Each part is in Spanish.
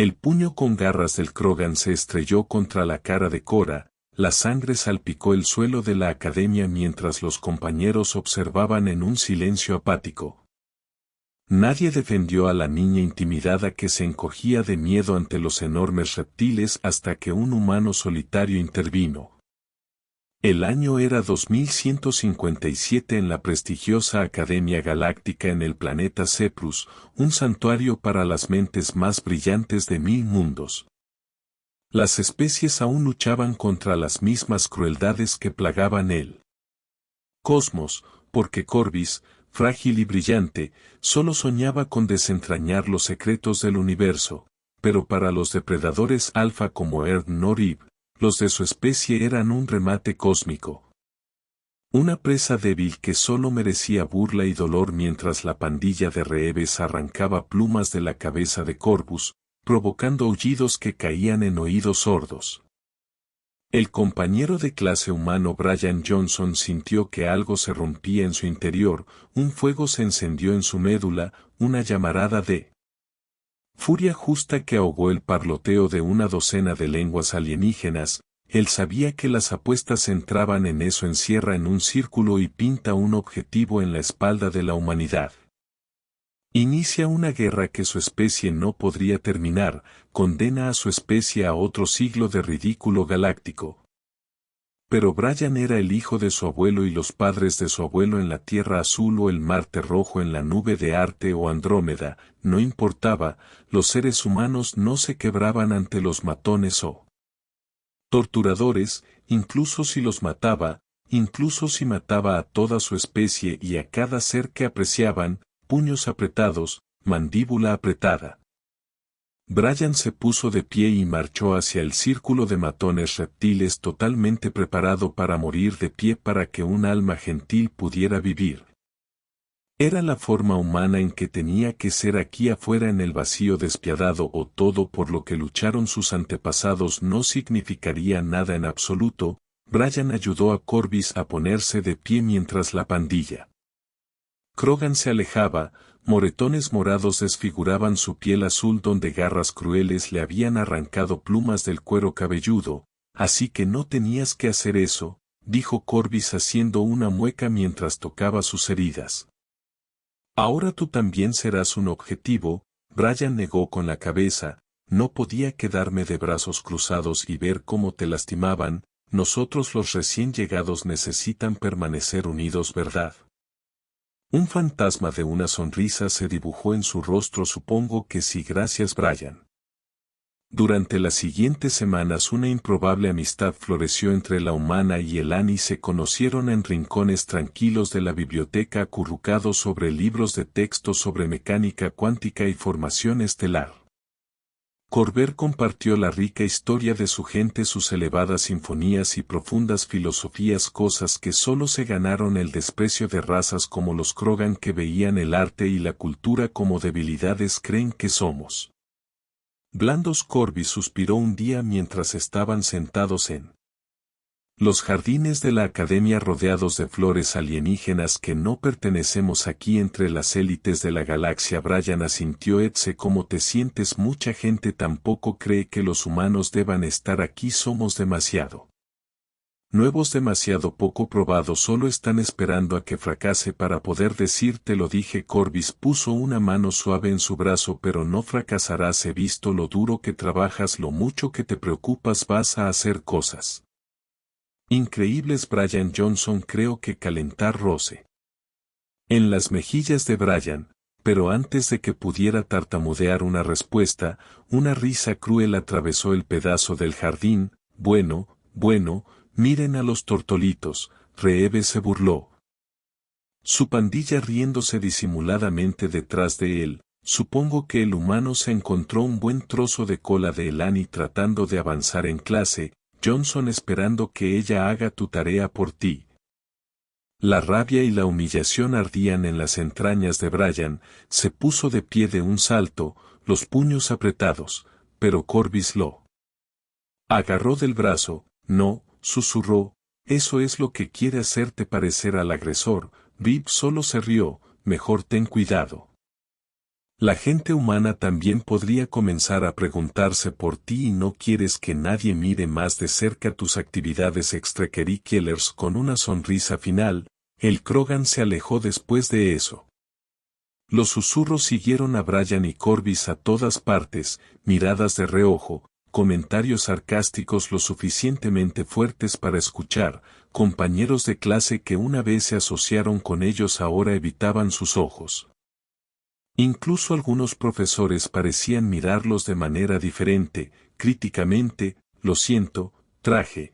El puño con garras del Krogan se estrelló contra la cara de Cora, la sangre salpicó el suelo de la academia mientras los compañeros observaban en un silencio apático. Nadie defendió a la niña intimidada que se encogía de miedo ante los enormes reptiles hasta que un humano solitario intervino. El año era 2157 en la prestigiosa Academia Galáctica en el planeta Ceprus, un santuario para las mentes más brillantes de 1000 mundos. Las especies aún luchaban contra las mismas crueldades que plagaban el cosmos, porque Corvus, frágil y brillante, solo soñaba con desentrañar los secretos del universo, pero para los depredadores alfa como Erd-Norib, los de su especie eran un remate cósmico. Una presa débil que solo merecía burla y dolor mientras la pandilla de reheves arrancaba plumas de la cabeza de Corvus, provocando aullidos que caían en oídos sordos. El compañero de clase humano Brian Johnson sintió que algo se rompía en su interior, un fuego se encendió en su médula, una llamarada de furia justa que ahogó el parloteo de una docena de lenguas alienígenas. Él sabía que las apuestas entraban en eso, encierra en un círculo y pinta un objetivo en la espalda de la humanidad. Inicia una guerra que su especie no podría terminar, condena a su especie a otro siglo de ridículo galáctico. Pero Brian era el hijo de su abuelo y los padres de su abuelo en la Tierra Azul o el Marte Rojo en la nube de Arte o Andrómeda, no importaba, los seres humanos no se quebraban ante los matones o torturadores, incluso si los mataba, incluso si mataba a toda su especie y a cada ser que apreciaban, puños apretados, mandíbula apretada. Brian se puso de pie y marchó hacia el círculo de matones reptiles totalmente preparado para morir de pie para que un alma gentil pudiera vivir. Era la forma humana en que tenía que ser aquí afuera en el vacío despiadado o todo por lo que lucharon sus antepasados no significaría nada en absoluto. Brian ayudó a Corvus a ponerse de pie mientras la pandilla Krogan se alejaba, moretones morados desfiguraban su piel azul donde garras crueles le habían arrancado plumas del cuero cabelludo, así que no tenías que hacer eso, dijo Corvus haciendo una mueca mientras tocaba sus heridas. Ahora tú también serás un objetivo, Brian negó con la cabeza, no podía quedarme de brazos cruzados y ver cómo te lastimaban, nosotros los recién llegados necesitan permanecer unidos, ¿verdad? Un fantasma de una sonrisa se dibujó en su rostro. Supongo que sí, gracias Brian. Durante las siguientes semanas una improbable amistad floreció entre la humana y el Ani. Se conocieron en rincones tranquilos de la biblioteca acurrucados sobre libros de texto sobre mecánica cuántica y formación estelar. Corber compartió la rica historia de su gente, sus elevadas sinfonías y profundas filosofías, cosas que solo se ganaron el desprecio de razas como los Krogan que veían el arte y la cultura como debilidades. ¿Creen que somos blandos? Corvus suspiró un día mientras estaban sentados en los jardines de la academia rodeados de flores alienígenas. Que no pertenecemos aquí entre las élites de la galaxia. Brian asintió. Sé cómo te sientes. Mucha gente tampoco cree que los humanos deban estar aquí. Somos demasiado nuevos, demasiado poco probados. Solo están esperando a que fracase para poder decirte lo dije. Corvus puso una mano suave en su brazo. Pero no fracasarás. He visto lo duro que trabajas, lo mucho que te preocupas. Vas a hacer cosas increíbles. Brian Johnson creo que calentar roce en las mejillas de Brian, pero antes de que pudiera tartamudear una respuesta, una risa cruel atravesó el pedazo del jardín. Bueno, miren a los tortolitos, Reeve se burló. Su pandilla riéndose disimuladamente detrás de él. Supongo que el humano se encontró un buen trozo de cola de Elani tratando de avanzar en clase, Johnson esperando que ella haga tu tarea por ti. La rabia y la humillación ardían en las entrañas de Brian. Se puso de pie de un salto, los puños apretados, pero Corvus lo agarró del brazo. No, susurró, eso es lo que quiere hacerte parecer al agresor. Viv solo se rió. Mejor ten cuidado. La gente humana también podría comenzar a preguntarse por ti y no quieres que nadie mire más de cerca tus actividades extracurriculares. Con una sonrisa final, el Krogan se alejó después de eso. Los susurros siguieron a Brian y Corbis a todas partes, miradas de reojo, comentarios sarcásticos lo suficientemente fuertes para escuchar, compañeros de clase que una vez se asociaron con ellos ahora evitaban sus ojos. Incluso algunos profesores parecían mirarlos de manera diferente, críticamente. Lo siento, traje,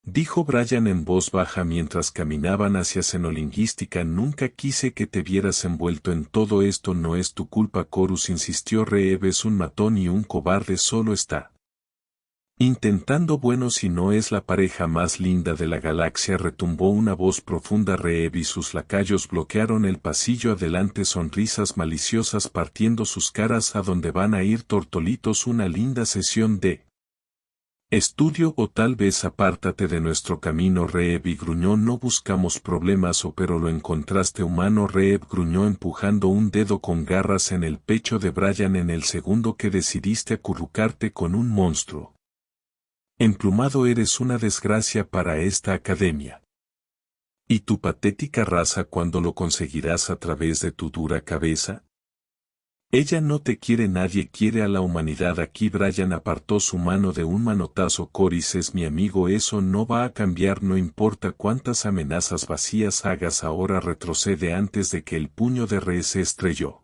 dijo Brian en voz baja mientras caminaban hacia Xenolingüística. Nunca quise que te vieras envuelto en todo esto. No es tu culpa, Corus, insistió. Reeb es un matón y un cobarde, solo está intentando bueno. Si no es la pareja más linda de la galaxia, retumbó una voz profunda. Reeb y sus lacayos bloquearon el pasillo adelante, sonrisas maliciosas partiendo sus caras. ¿A dónde van a ir, tortolitos? Una linda sesión de estudio o tal vez apártate de nuestro camino. Reeb y gruñó. No buscamos problemas, pero lo encontraste humano. Reeb gruñó empujando un dedo con garras en el pecho de Brian en el segundo que decidiste acurrucarte con un monstruo emplumado. Eres una desgracia para esta academia. ¿Y tu patética raza cuándo lo conseguirás a través de tu dura cabeza? Ella no te quiere, nadie quiere a la humanidad aquí. Brian apartó su mano de un manotazo. Coris es mi amigo, eso no va a cambiar, no importa cuántas amenazas vacías hagas ahora. Retrocede antes de que el puño de Re se estrelló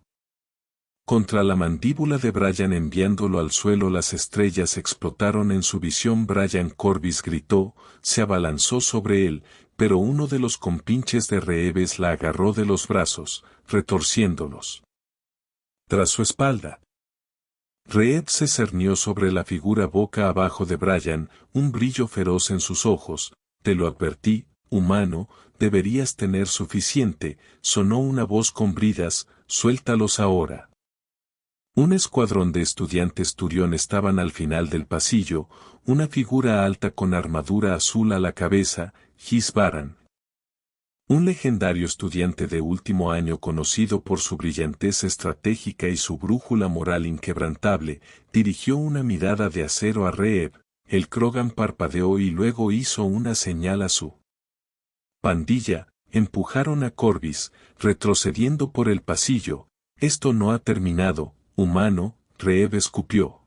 contra la mandíbula de Brian enviándolo al suelo. Las estrellas explotaron en su visión. Brian. Corbis gritó, se abalanzó sobre él, pero uno de los compinches de Reeves la agarró de los brazos, retorciéndolos tras su espalda. Reeb se cernió sobre la figura boca abajo de Brian, un brillo feroz en sus ojos. Te lo advertí, humano, deberías tener suficiente, sonó una voz con bridas, suéltalos ahora. Un escuadrón de estudiantes Turión estaban al final del pasillo, una figura alta con armadura azul a la cabeza, Hisbaran. Un legendario estudiante de último año conocido por su brillantez estratégica y su brújula moral inquebrantable, dirigió una mirada de acero a Reeb. El Krogan parpadeó y luego hizo una señal a su pandilla. Empujaron a Corbis, retrocediendo por el pasillo. Esto no ha terminado, humano, Reeb escupió.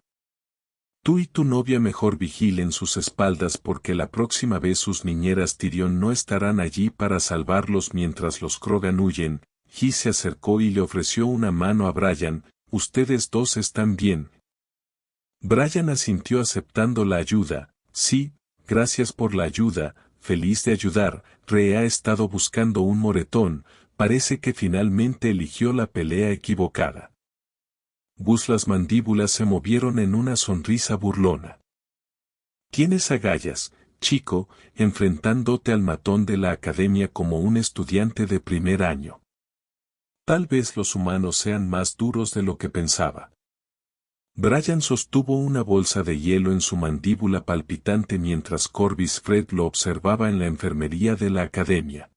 Tú y tu novia mejor vigilen sus espaldas porque la próxima vez sus niñeras Tirión no estarán allí para salvarlos mientras los Krogan huyen. His se acercó y le ofreció una mano a Brian. Ustedes dos están bien. Brian asintió aceptando la ayuda. Sí, gracias por la ayuda, feliz de ayudar. Re ha estado buscando un moretón, parece que finalmente eligió la pelea equivocada. Las mandíbulas se movieron en una sonrisa burlona. Tienes agallas, chico, enfrentándote al matón de la academia como un estudiante de primer año. Tal vez los humanos sean más duros de lo que pensaba. Brian sostuvo una bolsa de hielo en su mandíbula palpitante mientras Corbis Fred lo observaba en la enfermería de la academia.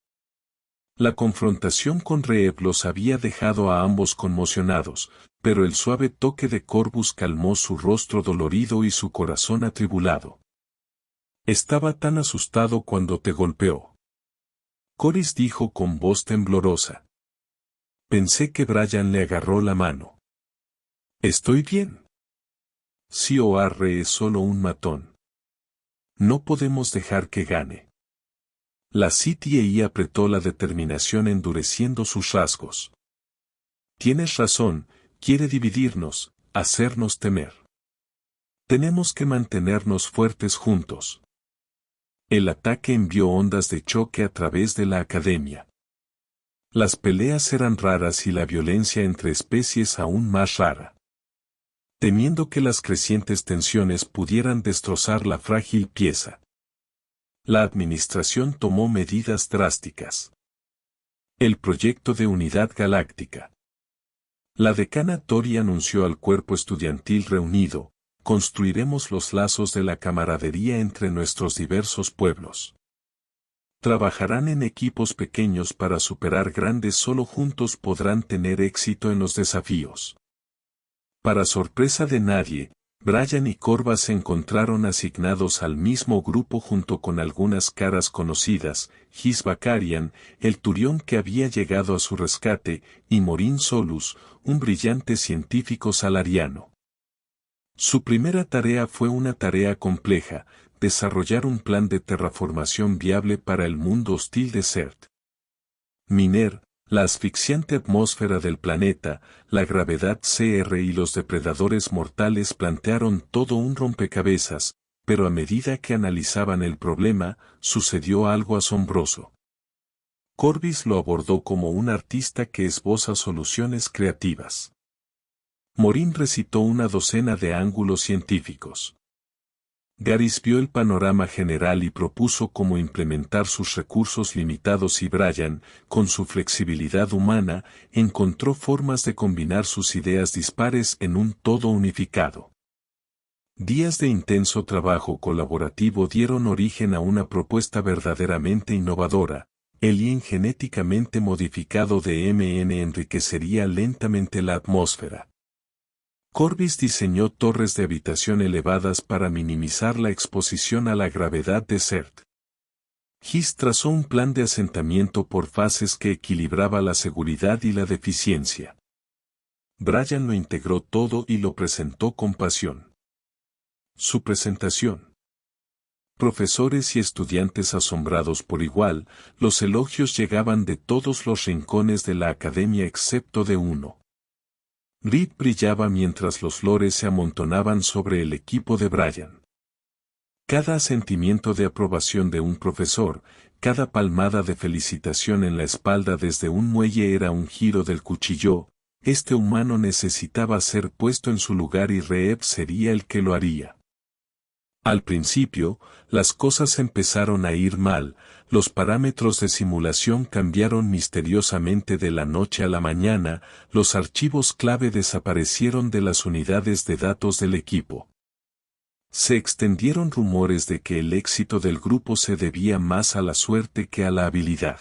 La confrontación con Reeb los había dejado a ambos conmocionados, pero el suave toque de Corvus calmó su rostro dolorido y su corazón atribulado. Estaba tan asustado cuando te golpeó. Coris dijo con voz temblorosa. Pensé que Brian le agarró la mano. ¿Estoy bien? Re es solo un matón. No podemos dejar que gane. La CTI apretó la determinación endureciendo sus rasgos. Tienes razón, quiere dividirnos, hacernos temer. Tenemos que mantenernos fuertes juntos. El ataque envió ondas de choque a través de la academia. Las peleas eran raras y la violencia entre especies aún más rara. Temiendo que las crecientes tensiones pudieran destrozar la frágil pieza, la administración tomó medidas drásticas. El proyecto de unidad galáctica. La decana Tori anunció al cuerpo estudiantil reunido, construiremos los lazos de la camaradería entre nuestros diversos pueblos. Trabajarán en equipos pequeños para superar grandes, solo juntos podrán tener éxito en los desafíos. Para sorpresa de nadie, Brian y Corva se encontraron asignados al mismo grupo junto con algunas caras conocidas, Gis Bakarian, el turión que había llegado a su rescate, y Morin Solus, un brillante científico salariano. Su primera tarea fue una tarea compleja: desarrollar un plan de terraformación viable para el mundo hostil de Zerth. Miner, la asfixiante atmósfera del planeta, la gravedad CR y los depredadores mortales plantearon todo un rompecabezas, pero a medida que analizaban el problema, sucedió algo asombroso. Corbis lo abordó como un artista que esboza soluciones creativas. Morin recitó una docena de ángulos científicos. Garis vio el panorama general y propuso cómo implementar sus recursos limitados, y Brian, con su flexibilidad humana, encontró formas de combinar sus ideas dispares en un todo unificado. Días de intenso trabajo colaborativo dieron origen a una propuesta verdaderamente innovadora. El IEN genéticamente modificado de MN enriquecería lentamente la atmósfera. Corbis diseñó torres de habitación elevadas para minimizar la exposición a la gravedad de Zerth. Gis trazó un plan de asentamiento por fases que equilibraba la seguridad y la deficiencia. Brian lo integró todo y lo presentó con pasión. Su presentación. Profesores y estudiantes asombrados por igual, los elogios llegaban de todos los rincones de la academia excepto de uno. Reed brillaba mientras los lores se amontonaban sobre el equipo de Brian. Cada asentimiento de aprobación de un profesor, cada palmada de felicitación en la espalda desde un muelle era un giro del cuchillo. Este humano necesitaba ser puesto en su lugar y Reed sería el que lo haría. Al principio, las cosas empezaron a ir mal. Los parámetros de simulación cambiaron misteriosamente de la noche a la mañana, los archivos clave desaparecieron de las unidades de datos del equipo. Se extendieron rumores de que el éxito del grupo se debía más a la suerte que a la habilidad.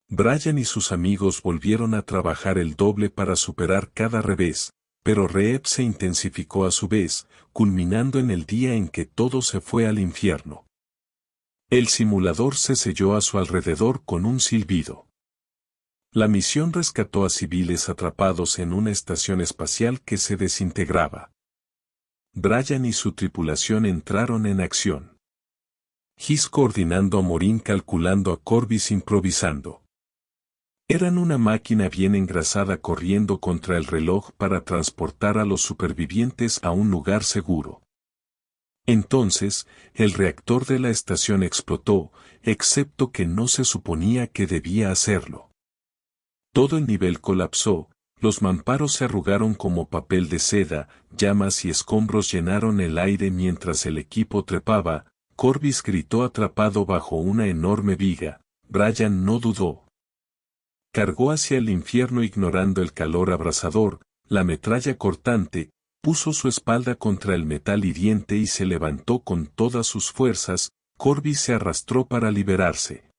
Brian y sus amigos volvieron a trabajar el doble para superar cada revés, pero Reed se intensificó a su vez, culminando en el día en que todo se fue al infierno. El simulador se selló a su alrededor con un silbido. La misión rescató a civiles atrapados en una estación espacial que se desintegraba. Brian y su tripulación entraron en acción. Gis coordinando a Morin, calculando a Corbis improvisando. Eran una máquina bien engrasada corriendo contra el reloj para transportar a los supervivientes a un lugar seguro. Entonces, el reactor de la estación explotó, excepto que no se suponía que debía hacerlo. Todo el nivel colapsó, los mamparos se arrugaron como papel de seda, llamas y escombros llenaron el aire mientras el equipo trepaba. Corbis gritó atrapado bajo una enorme viga. Brian no dudó. Cargó hacia el infierno ignorando el calor abrasador, la metralla cortante, puso su espalda contra el metal hiriente y se levantó con todas sus fuerzas. Corbis se arrastró para liberarse.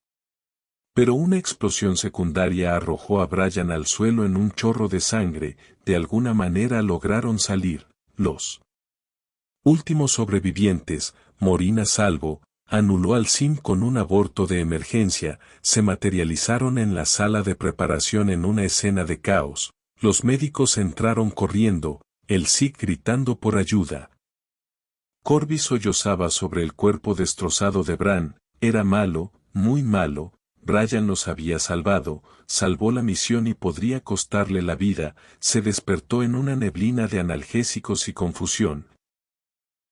Pero una explosión secundaria arrojó a Brian al suelo en un chorro de sangre. De alguna manera lograron salir. Los últimos sobrevivientes, Morin a salvo, anuló al SIM con un aborto de emergencia, se materializaron en la sala de preparación en una escena de caos. Los médicos entraron corriendo, el SIG gritando por ayuda. Corbis sollozaba sobre el cuerpo destrozado de Bran. Era malo, muy malo. Brian los había salvado, salvó la misión y podría costarle la vida. Se despertó en una neblina de analgésicos y confusión.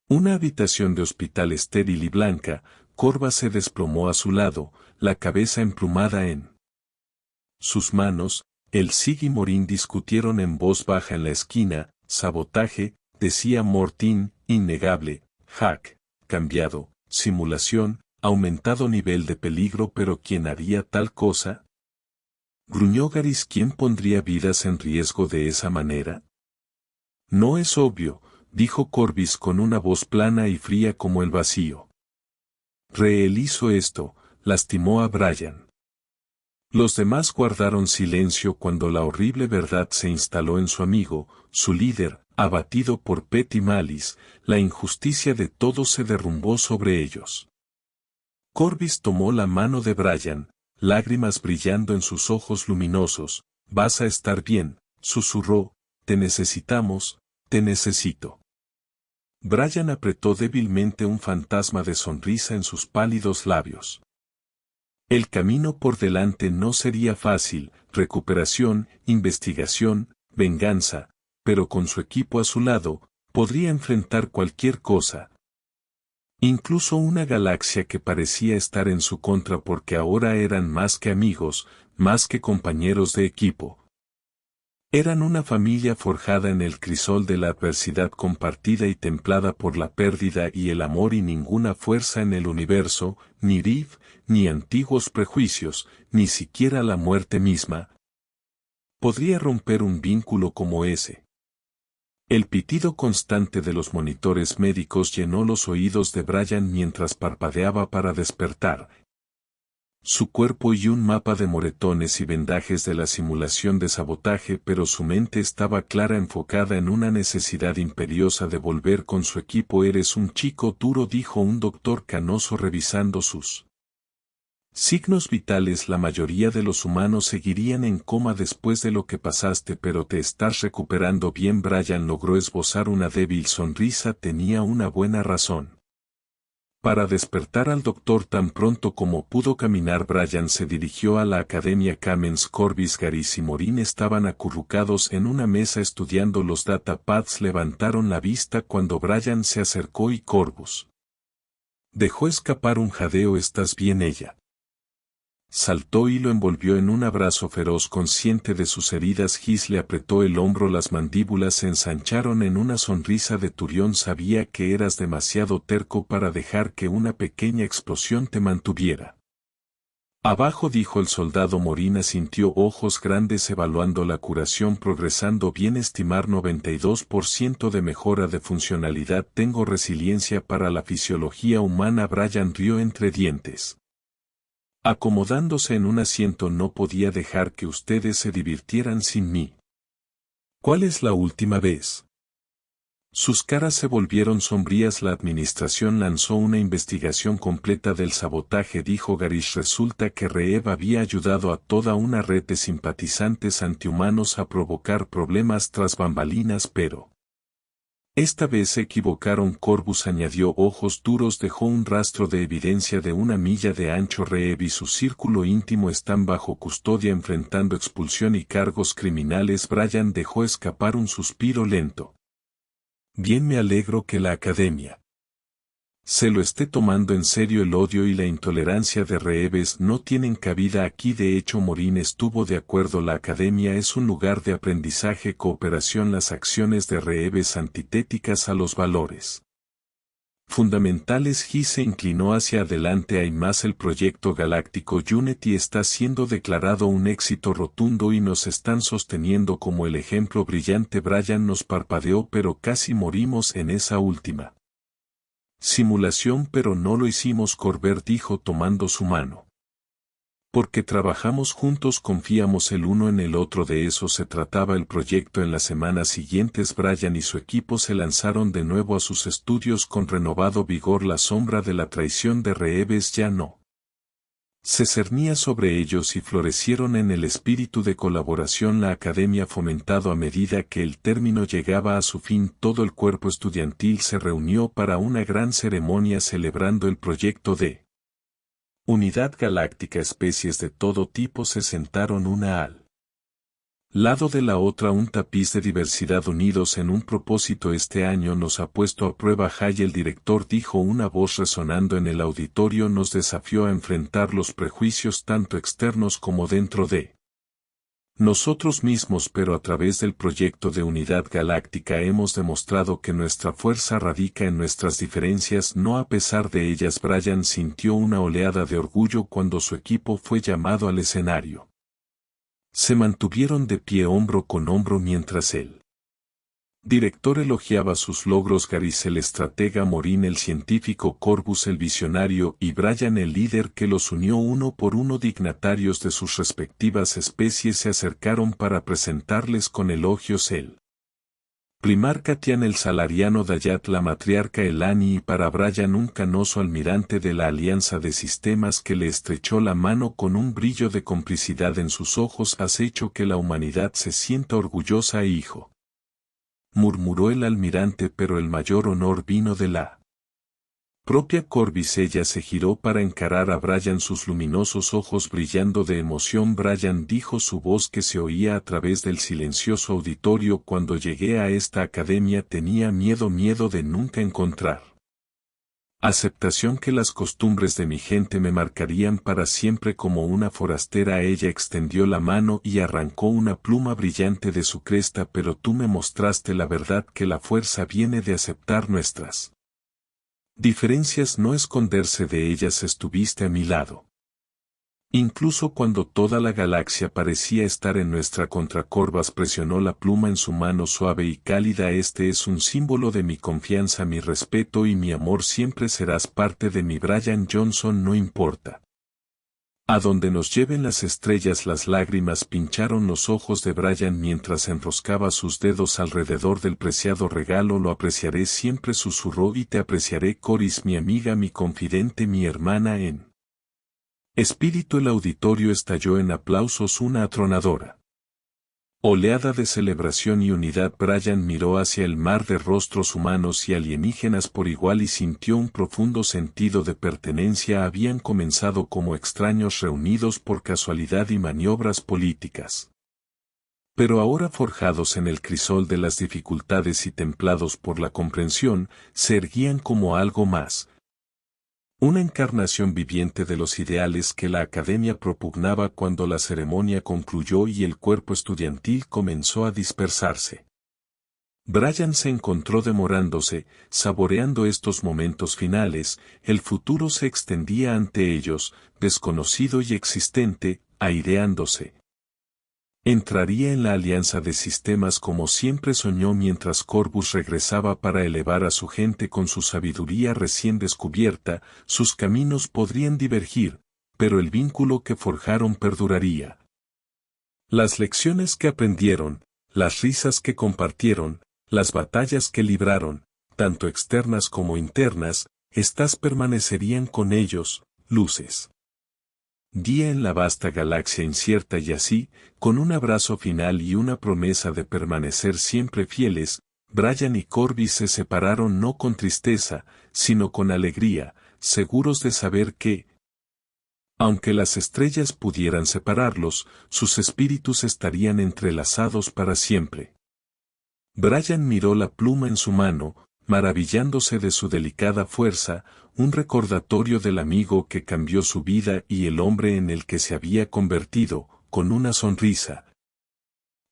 Una habitación de hospital estéril y blanca. Corva se desplomó a su lado, la cabeza emplumada en sus manos. El SIG y Morin discutieron en voz baja en la esquina. Sabotaje, decía Mortin, innegable. Hack, cambiado. Simulación, aumentado nivel de peligro. ¿Pero quién haría tal cosa? Gruñó Garis. ¿Quién pondría vidas en riesgo de esa manera? No es obvio, dijo Corbis con una voz plana y fría como el vacío. Reel hizo esto, lastimó a Brian. Los demás guardaron silencio cuando la horrible verdad se instaló en su amigo, su líder, abatido por Pet y Malice, la injusticia de todo se derrumbó sobre ellos. Corvus tomó la mano de Brian, lágrimas brillando en sus ojos luminosos. «Vas a estar bien», susurró, «te necesitamos, te necesito». Brian apretó débilmente un fantasma de sonrisa en sus pálidos labios. El camino por delante no sería fácil, recuperación, investigación, venganza, pero con su equipo a su lado, podría enfrentar cualquier cosa. Incluso una galaxia que parecía estar en su contra porque ahora eran más que amigos, más que compañeros de equipo. Eran una familia forjada en el crisol de la adversidad compartida y templada por la pérdida y el amor y ninguna fuerza en el universo, ni Riv, ni antiguos prejuicios, ni siquiera la muerte misma, podría romper un vínculo como ese. El pitido constante de los monitores médicos llenó los oídos de Brian mientras parpadeaba para despertar. Su cuerpo y un mapa de moretones y vendajes de la simulación de sabotaje, pero su mente estaba clara, enfocada en una necesidad imperiosa de volver con su equipo. «Eres un chico duro», dijo un doctor canoso revisando sus signos vitales. «La mayoría de los humanos seguirían en coma después de lo que pasaste, pero te estás recuperando bien». Brian logró esbozar una débil sonrisa. Tenía una buena razón para despertar al doctor tan pronto como pudo caminar. Brian se dirigió a la academia Kamens. Corvus, Garrus y Morin estaban acurrucados en una mesa estudiando los datapads. Levantaron la vista cuando Brian se acercó y Corvus dejó escapar un jadeo. «¿Estás bien?» Ella saltó y lo envolvió en un abrazo feroz, consciente de sus heridas. Gis le apretó el hombro, las mandíbulas se ensancharon en una sonrisa de Turión. «Sabía que eras demasiado terco para dejar que una pequeña explosión te mantuviera abajo», dijo el soldado. Morin sintió ojos grandes evaluando la curación. «Progresando bien, estimar 92% de mejora de funcionalidad. Tengo resiliencia para la fisiología humana». Brian rió entre dientes, acomodándose en un asiento. «No podía dejar que ustedes se divirtieran sin mí». «¿Cuál es la última vez?» Sus caras se volvieron sombrías. «La administración lanzó una investigación completa del sabotaje», dijo Garrus. «Resulta que Reev había ayudado a toda una red de simpatizantes antihumanos a provocar problemas tras bambalinas, pero esta vez se equivocaron». Corvus añadió, ojos duros, dejó un rastro de evidencia de 1 milla de ancho. «Reev y su círculo íntimo están bajo custodia enfrentando expulsión y cargos criminales». Brian dejó escapar un suspiro lento. «Bien, me alegro que la academia se lo esté tomando en serio. El odio y la intolerancia de Reeves no tienen cabida aquí». De hecho, Morin estuvo de acuerdo. «La academia es un lugar de aprendizaje, cooperación. Las acciones de Reeves antitéticas a los valores fundamentales». Gis se inclinó hacia adelante. «Hay más. El proyecto galáctico Unity está siendo declarado un éxito rotundo y nos están sosteniendo como el ejemplo brillante». Brian nos parpadeó. «Pero casi morimos en esa última simulación». «Pero no lo hicimos», Corber dijo tomando su mano. «Porque trabajamos juntos, confiamos el uno en el otro. De eso se trataba el proyecto». En las semanas siguientes, Brian y su equipo se lanzaron de nuevo a sus estudios con renovado vigor. La sombra de la traición de Reeves ya no se cernía sobre ellos y florecieron en el espíritu de colaboración. La academia fomentado a medida que el término llegaba a su fin. Todo el cuerpo estudiantil se reunió para una gran ceremonia celebrando el proyecto de Unidad Galáctica. Especies de todo tipo se sentaron una al lado de la otra, un tapiz de diversidad, unidos en un propósito. «Este año nos ha puesto a prueba, Jay», el director dijo, una voz resonando en el auditorio. «Nos desafió a enfrentar los prejuicios tanto externos como dentro de nosotros mismos, pero a través del proyecto de Unidad Galáctica hemos demostrado que nuestra fuerza radica en nuestras diferencias, no a pesar de ellas». Brian sintió una oleada de orgullo cuando su equipo fue llamado al escenario. Se mantuvieron de pie hombro con hombro mientras él Director elogiaba sus logros, Garrys el estratega, Morin el científico, Corbus el visionario y Brian el líder que los unió. Uno por uno dignatarios de sus respectivas especies se acercaron para presentarles con elogios el primarca Tian el salariano, Dayat la matriarca Elani, y para Brian un canoso almirante de la Alianza de Sistemas que le estrechó la mano con un brillo de complicidad en sus ojos. Has hecho que la humanidad se sienta orgullosa, hijo, murmuró el almirante, pero el mayor honor vino de la propia Corbis. Ella se giró para encarar a Brian, sus luminosos ojos brillando de emoción. Brian, dijo su voz que se oía a través del silencioso auditorio, cuando llegué a esta academia tenía miedo de nunca encontrar aceptación, que las costumbres de mi gente me marcarían para siempre como una forastera. Ella extendió la mano y arrancó una pluma brillante de su cresta. Pero tú me mostraste la verdad, que la fuerza viene de aceptar nuestras diferencias, no esconderse de ellas. Estuviste a mi lado incluso cuando toda la galaxia parecía estar en nuestra contra. Corbus presionó la pluma en su mano suave y cálida. Este es un símbolo de mi confianza, mi respeto y mi amor. Siempre serás parte de mi Brian Johnson, no importa a donde nos lleven las estrellas. Las lágrimas pincharon los ojos de Brian mientras enroscaba sus dedos alrededor del preciado regalo. Lo apreciaré siempre, susurró, y te apreciaré, Coris, mi amiga, mi confidente, mi hermana en espíritu. El auditorio estalló en aplausos, una atronadora oleada de celebración y unidad. Brian miró hacia el mar de rostros humanos y alienígenas por igual y sintió un profundo sentido de pertenencia. Habían comenzado como extraños reunidos por casualidad y maniobras políticas, pero ahora, forjados en el crisol de las dificultades y templados por la comprensión, se erguían como algo más, una encarnación viviente de los ideales que la academia propugnaba. Cuando la ceremonia concluyó y el cuerpo estudiantil comenzó a dispersarse, Brian se encontró demorándose, saboreando estos momentos finales. El futuro se extendía ante ellos, desconocido y existente, aireándose. Entraría en la Alianza de Sistemas como siempre soñó, mientras Corbus regresaba para elevar a su gente con su sabiduría recién descubierta. Sus caminos podrían divergir, pero el vínculo que forjaron perduraría. Las lecciones que aprendieron, las risas que compartieron, las batallas que libraron, tanto externas como internas, estas permanecerían con ellos, luces guía en la vasta galaxia incierta. Y así, con un abrazo final y una promesa de permanecer siempre fieles, Brian y Corbus se separaron no con tristeza, sino con alegría, seguros de saber que, aunque las estrellas pudieran separarlos, sus espíritus estarían entrelazados para siempre. Brian miró la pluma en su mano, maravillándose de su delicada fuerza, un recordatorio del amigo que cambió su vida y el hombre en el que se había convertido. Con una sonrisa,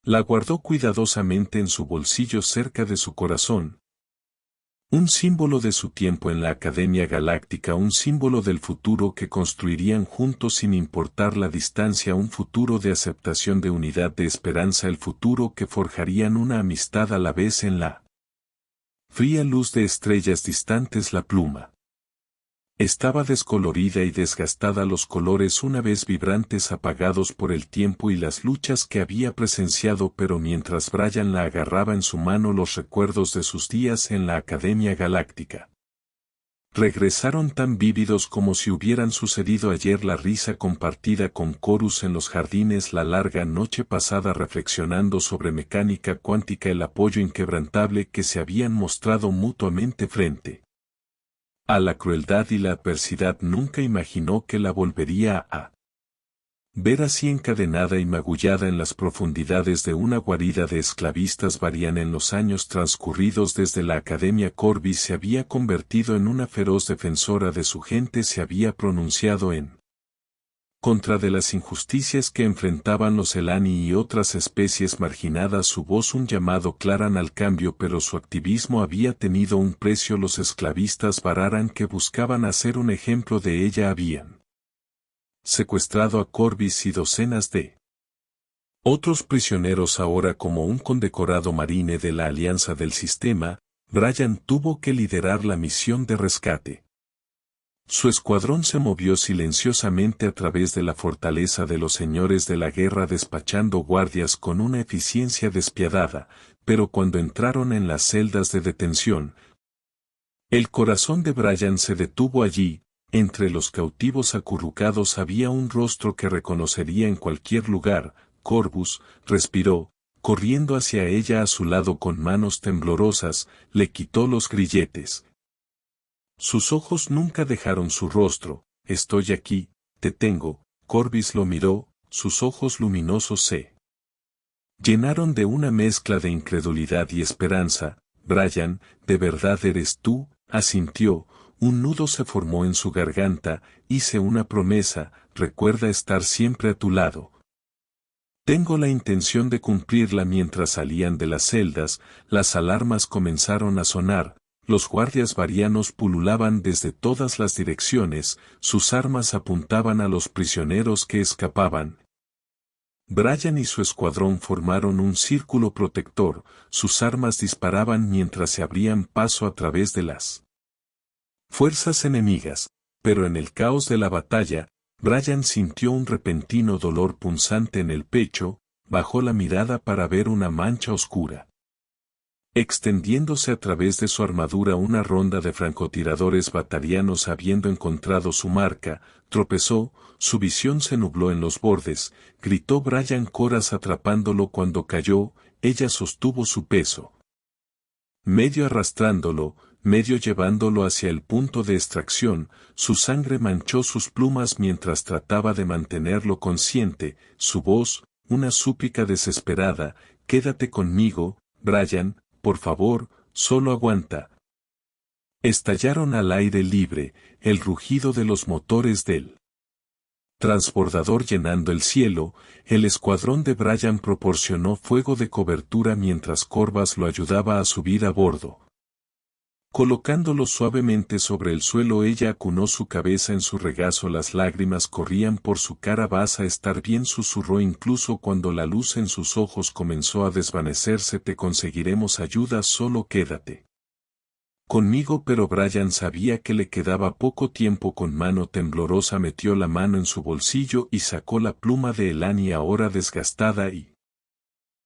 la guardó cuidadosamente en su bolsillo cerca de su corazón. Un símbolo de su tiempo en la Academia Galáctica, un símbolo del futuro que construirían juntos sin importar la distancia, un futuro de aceptación, de unidad, de esperanza, el futuro que forjarían una amistad a la vez en la fría luz de estrellas distantes. La pluma estaba descolorida y desgastada, los colores una vez vibrantes apagados por el tiempo y las luchas que había presenciado, pero mientras Brian la agarraba en su mano, los recuerdos de sus días en la Academia Galáctica regresaron tan vívidos como si hubieran sucedido ayer. La risa compartida con Corus en los jardines, la larga noche pasada reflexionando sobre mecánica cuántica, el apoyo inquebrantable que se habían mostrado mutuamente frente a la crueldad y la adversidad. Nunca imaginó que la volvería a ver así, encadenada y magullada en las profundidades de una guarida de esclavistas. Varían en los años transcurridos desde la Academia. Corbus se había convertido en una feroz defensora de su gente, se había pronunciado en contra de las injusticias que enfrentaban los Elani y otras especies marginadas. Su voz un llamado claran al cambio, pero su activismo había tenido un precio. Los esclavistas Vararan que buscaban hacer un ejemplo de ella habían secuestrado a Corbus y docenas de Otros prisioneros ahora como un condecorado marine de la Alianza del Sistema, Brian tuvo que liderar la misión de rescate. Su escuadrón se movió silenciosamente a través de la fortaleza de los señores de la guerra despachando guardias con una eficiencia despiadada, pero cuando entraron en las celdas de detención, el corazón de Brian se detuvo allí. Entre los cautivos acurrucados había un rostro que reconocería en cualquier lugar. Corvus respiró, corriendo hacia ella a su lado con manos temblorosas, le quitó los grilletes. Sus ojos nunca dejaron su rostro. Estoy aquí, te tengo. Corvus lo miró, sus ojos luminosos se llenaron de una mezcla de incredulidad y esperanza. Brian, ¿de verdad eres tú? Asintió, un nudo se formó en su garganta, hice una promesa, recuerda estar siempre a tu lado. Tengo la intención de cumplirla. Mientras salían de las celdas, las alarmas comenzaron a sonar, los guardias varianos pululaban desde todas las direcciones, sus armas apuntaban a los prisioneros que escapaban. Brian y su escuadrón formaron un círculo protector, sus armas disparaban mientras se abrían paso a través de las fuerzas enemigas, pero en el caos de la batalla, Brian sintió un repentino dolor punzante en el pecho, bajó la mirada para ver una mancha oscura extendiéndose a través de su armadura. Una ronda de francotiradores batarianos habiendo encontrado su marca, tropezó, su visión se nubló en los bordes, gritó Brian Coras atrapándolo cuando cayó, ella sostuvo su peso. Medio arrastrándolo, medio llevándolo hacia el punto de extracción, su sangre manchó sus plumas mientras trataba de mantenerlo consciente, su voz, una súplica desesperada, quédate conmigo, Brian, por favor, solo aguanta. Estallaron al aire libre, el rugido de los motores del transbordador llenando el cielo, el escuadrón de Brian proporcionó fuego de cobertura mientras Corvus lo ayudaba a subir a bordo. Colocándolo suavemente sobre el suelo, ella acunó su cabeza en su regazo, las lágrimas corrían por su cara. Vas a estar bien, susurró incluso cuando la luz en sus ojos comenzó a desvanecerse. Te conseguiremos ayuda, solo quédate conmigo. Pero Brian sabía que le quedaba poco tiempo. Con mano temblorosa metió la mano en su bolsillo y sacó la pluma de Elani ahora desgastada y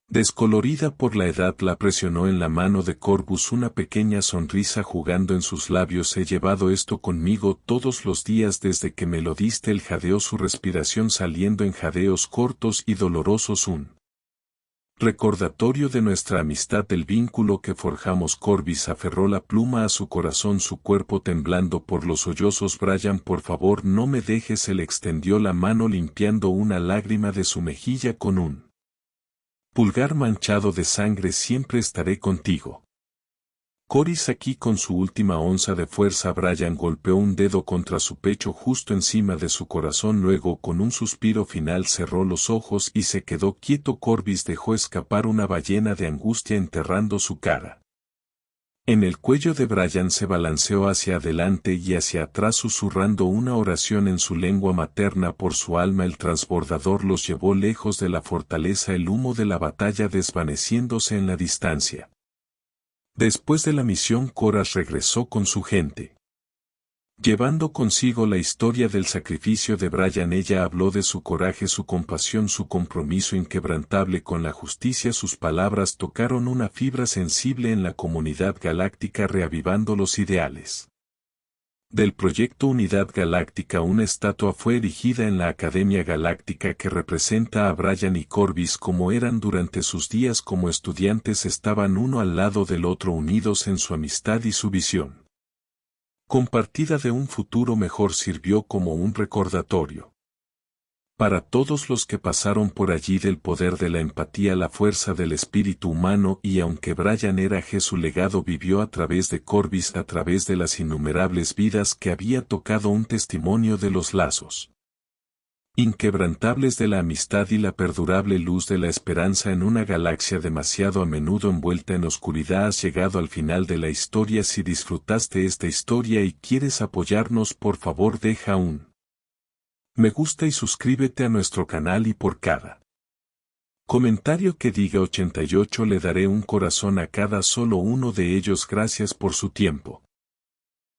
descolorida por la edad. La presionó en la mano de Corvus, una pequeña sonrisa jugando en sus labios. He llevado esto conmigo todos los días desde que me lo diste. Él jadeó, su respiración saliendo en jadeos cortos y dolorosos, un recordatorio de nuestra amistad, del vínculo que forjamos. Corvus aferró la pluma a su corazón, su cuerpo temblando por los sollozos. Brian, por favor, no me dejes. Él extendió la mano limpiando una lágrima de su mejilla con un pulgar manchado de sangre. Siempre estaré contigo. Corvus aquí con su última onza de fuerza. Brian golpeó un dedo contra su pecho justo encima de su corazón, luego con un suspiro final cerró los ojos y se quedó quieto. Corvus dejó escapar una ballena de angustia enterrando su cara en el cuello de Brian. Se balanceó hacia adelante y hacia atrás susurrando una oración en su lengua materna por su alma. El transbordador los llevó lejos de la fortaleza, el humo de la batalla desvaneciéndose en la distancia. Después de la misión, Coras regresó con su gente, llevando consigo la historia del sacrificio de Brian. Ella habló de su coraje, su compasión, su compromiso inquebrantable con la justicia. Sus palabras tocaron una fibra sensible en la comunidad galáctica, reavivando los ideales del proyecto Unidad Galáctica. Una estatua fue erigida en la Academia Galáctica que representa a Brian y Corvus como eran durante sus días como estudiantes. Estaban uno al lado del otro, unidos en su amistad y su visión compartida de un futuro mejor. Sirvió como un recordatorio para todos los que pasaron por allí del poder de la empatía, la fuerza del espíritu humano. Y aunque Brian era su legado vivió a través de Corvus, a través de las innumerables vidas que había tocado, un testimonio de los lazos inquebrantables de la amistad y la perdurable luz de la esperanza en una galaxia demasiado a menudo envuelta en oscuridad. Has llegado al final de la historia. Si disfrutaste esta historia y quieres apoyarnos, por favor deja un me gusta y suscríbete a nuestro canal, y por cada Comentario que diga 88 le daré un corazón a cada solo uno de ellos. Gracias por su tiempo.